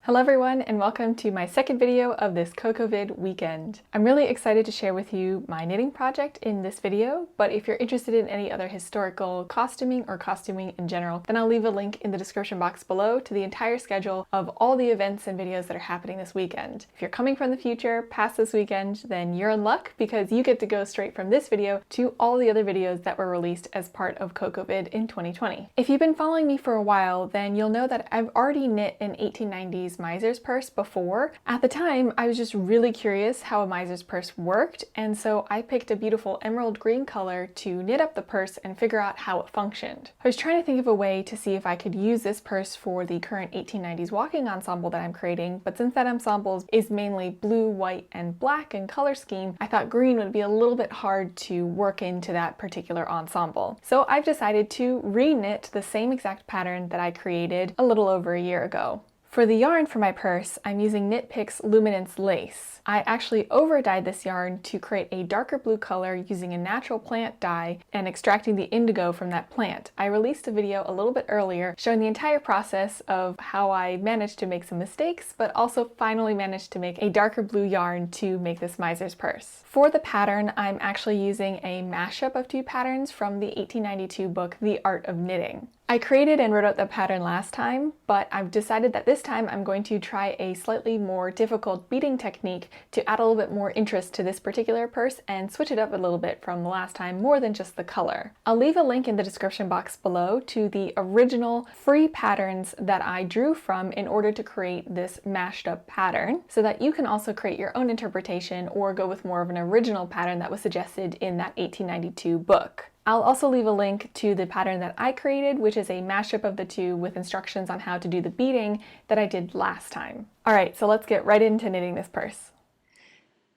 Hello everyone and welcome to my second video of this CocoVid weekend. I'm really excited to share with you my knitting project in this video, but if you're interested in any other historical costuming or costuming in general, then I'll leave a link in the description box below to the entire schedule of all the events and videos that are happening this weekend. If you're coming from the future past this weekend, then you're in luck because you get to go straight from this video to all the other videos that were released as part of CocoVid in 2020. If you've been following me for a while, then you'll know that I've already knit an 1890s miser's purse before. At the time, I was just really curious how a miser's purse worked, and so I picked a beautiful emerald green color to knit up the purse and figure out how it functioned. I was trying to think of a way to see if I could use this purse for the current 1890s walking ensemble that I'm creating, but since that ensemble is mainly blue, white, and black in color scheme, I thought green would be a little bit hard to work into that particular ensemble. So I've decided to re-knit the same exact pattern that I created a little over a year ago. For the yarn for my purse, I'm using Knit Picks Luminance Lace. I actually over-dyed this yarn to create a darker blue color using a natural plant dye and extracting the indigo from that plant. I released a video a little bit earlier showing the entire process of how I managed to make some mistakes, but also finally managed to make a darker blue yarn to make this miser's purse. For the pattern, I'm actually using a mashup of two patterns from the 1892 book, The Art of Knitting. I created and wrote out the pattern last time, but I've decided that this time I'm going to try a slightly more difficult beading technique to add a little bit more interest to this particular purse and switch it up a little bit from the last time, more than just the color. I'll leave a link in the description box below to the original free patterns that I drew from in order to create this mashed up pattern, so that you can also create your own interpretation or go with more of an original pattern that was suggested in that 1892 book. I'll also leave a link to the pattern that I created, which is a mashup of the two with instructions on how to do the beading that I did last time. Alright, so let's get right into knitting this purse.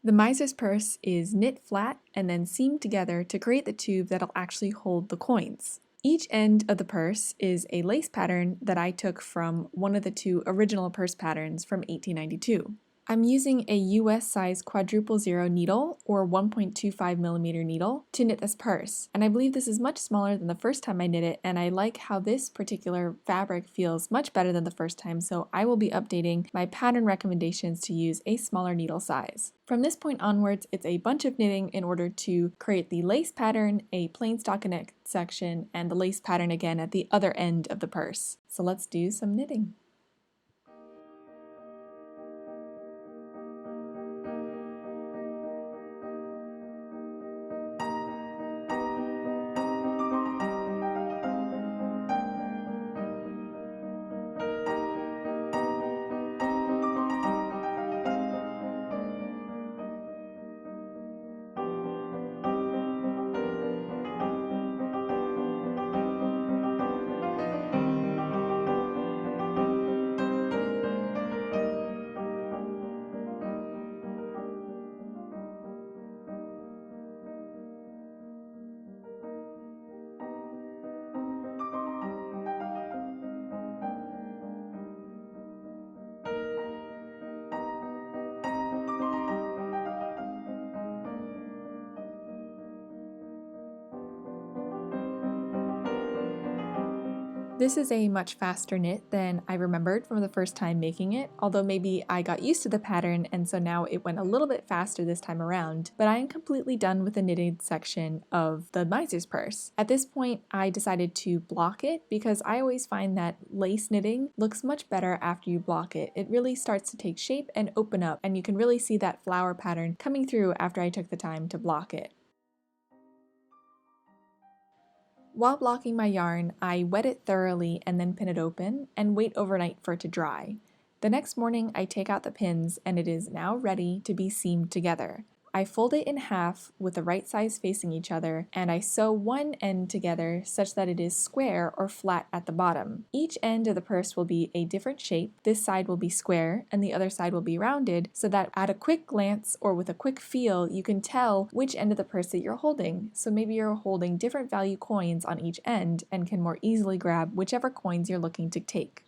The miser's purse is knit flat and then seamed together to create the tube that'll actually hold the coins. Each end of the purse is a lace pattern that I took from one of the two original purse patterns from 1892. I'm using a US size quadruple zero needle or 1.25mm needle to knit this purse, and I believe this is much smaller than the first time I knit it, and I like how this particular fabric feels much better than the first time, so I will be updating my pattern recommendations to use a smaller needle size. From this point onwards, it's a bunch of knitting in order to create the lace pattern, a plain stockinette section, and the lace pattern again at the other end of the purse. So let's do some knitting. This is a much faster knit than I remembered from the first time making it, although maybe I got used to the pattern and so now it went a little bit faster this time around, but I am completely done with the knitted section of the miser's purse. At this point, I decided to block it because I always find that lace knitting looks much better after you block it. It really starts to take shape and open up, and you can really see that flower pattern coming through after I took the time to block it. While blocking my yarn, I wet it thoroughly and then pin it open and wait overnight for it to dry. The next morning I take out the pins and it is now ready to be seamed together. I fold it in half with the right sides facing each other, and I sew one end together such that it is square or flat at the bottom. Each end of the purse will be a different shape. This side will be square and the other side will be rounded, so that at a quick glance or with a quick feel you can tell which end of the purse that you're holding. So maybe you're holding different value coins on each end and can more easily grab whichever coins you're looking to take.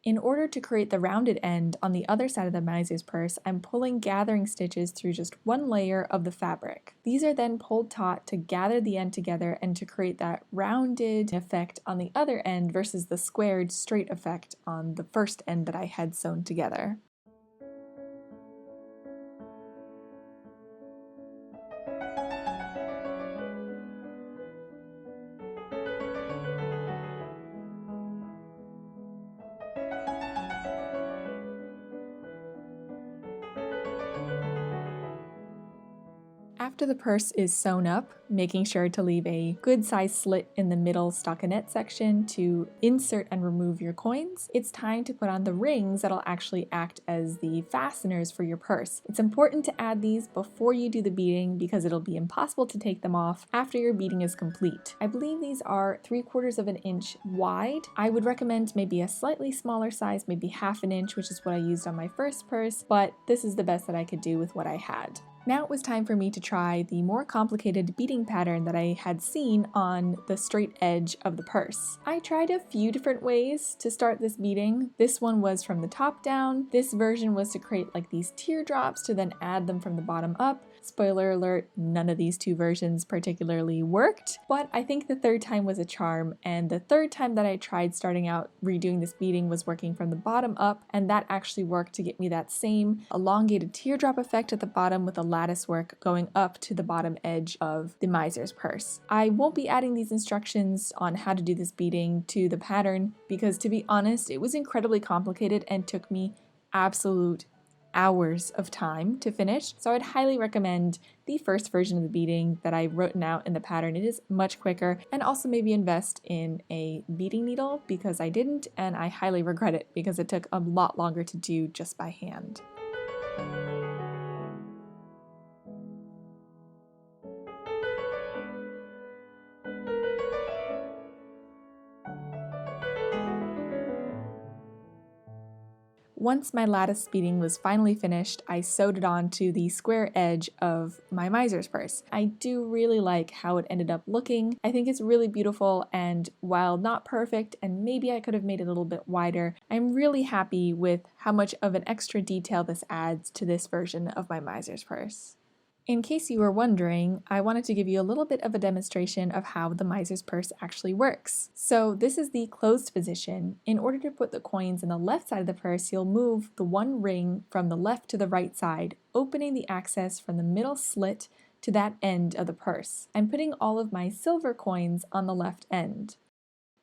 In order to create the rounded end on the other side of the miser's purse, I'm pulling gathering stitches through just one layer of the fabric. These are then pulled taut to gather the end together and to create that rounded effect on the other end versus the squared straight effect on the first end that I had sewn together. After the purse is sewn up, making sure to leave a good sized slit in the middle stockinette section to insert and remove your coins, it's time to put on the rings that'll actually act as the fasteners for your purse. It's important to add these before you do the beading because it'll be impossible to take them off after your beading is complete. I believe these are 3/4 of an inch wide. I would recommend maybe a slightly smaller size, maybe 1/2 inch, which is what I used on my first purse, but this is the best that I could do with what I had. Now it was time for me to try the more complicated beading pattern that I had seen on the straight edge of the purse. I tried a few different ways to start this beading. This one was from the top down. This version was to create like these teardrops to then add them from the bottom up. Spoiler alert, none of these two versions particularly worked, but I think the third time was a charm, and the third time that I tried starting out redoing this beading was working from the bottom up, and that actually worked to get me that same elongated teardrop effect at the bottom with a lattice work going up to the bottom edge of the miser's purse. I won't be adding these instructions on how to do this beading to the pattern because, to be honest, it was incredibly complicated and took me absolute hours of time to finish, so I'd highly recommend the first version of the beading that I've written out in the pattern. It is much quicker, and also maybe invest in a beading needle because I didn't, and I highly regret it because it took a lot longer to do just by hand. Once my lattice beading was finally finished, I sewed it onto the square edge of my miser's purse. I do really like how it ended up looking. I think it's really beautiful, and while not perfect, and maybe I could have made it a little bit wider, I'm really happy with how much of an extra detail this adds to this version of my miser's purse. In case you were wondering, I wanted to give you a little bit of a demonstration of how the miser's purse actually works. So this is the closed position. In order to put the coins in the left side of the purse, you'll move the one ring from the left to the right side, opening the access from the middle slit to that end of the purse. I'm putting all of my silver coins on the left end.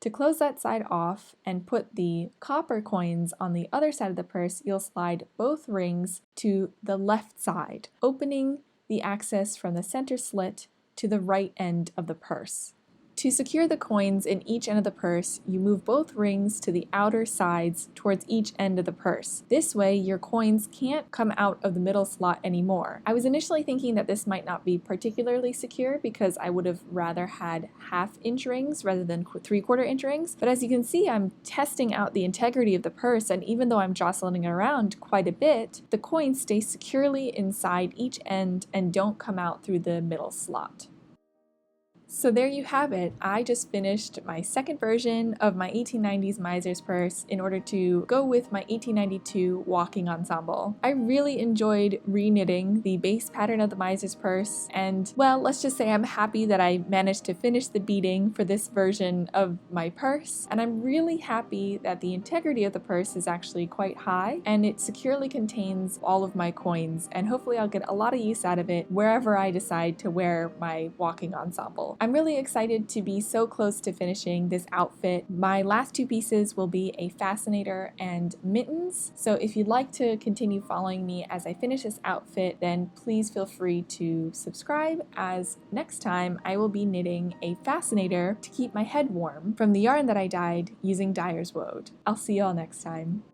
To close that side off and put the copper coins on the other side of the purse, you'll slide both rings to the left side, opening the access from the center slit to the right end of the purse. To secure the coins in each end of the purse, you move both rings to the outer sides towards each end of the purse. This way, your coins can't come out of the middle slot anymore. I was initially thinking that this might not be particularly secure because I would have rather had 1/2 inch rings rather than 3/4 inch rings, but as you can see, I'm testing out the integrity of the purse, and even though I'm jostling it around quite a bit, the coins stay securely inside each end and don't come out through the middle slot. So there you have it. I just finished my second version of my 1890s miser's purse in order to go with my 1892 walking ensemble. I really enjoyed re-knitting the base pattern of the miser's purse, and well, let's just say I'm happy that I managed to finish the beading for this version of my purse, and I'm really happy that the integrity of the purse is actually quite high and it securely contains all of my coins, and hopefully I'll get a lot of use out of it wherever I decide to wear my walking ensemble. I'm really excited to be so close to finishing this outfit. My last two pieces will be a fascinator and mittens, so if you'd like to continue following me as I finish this outfit, then please feel free to subscribe, as next time I will be knitting a fascinator to keep my head warm from the yarn that I dyed using dyer's woad. I'll see you all next time.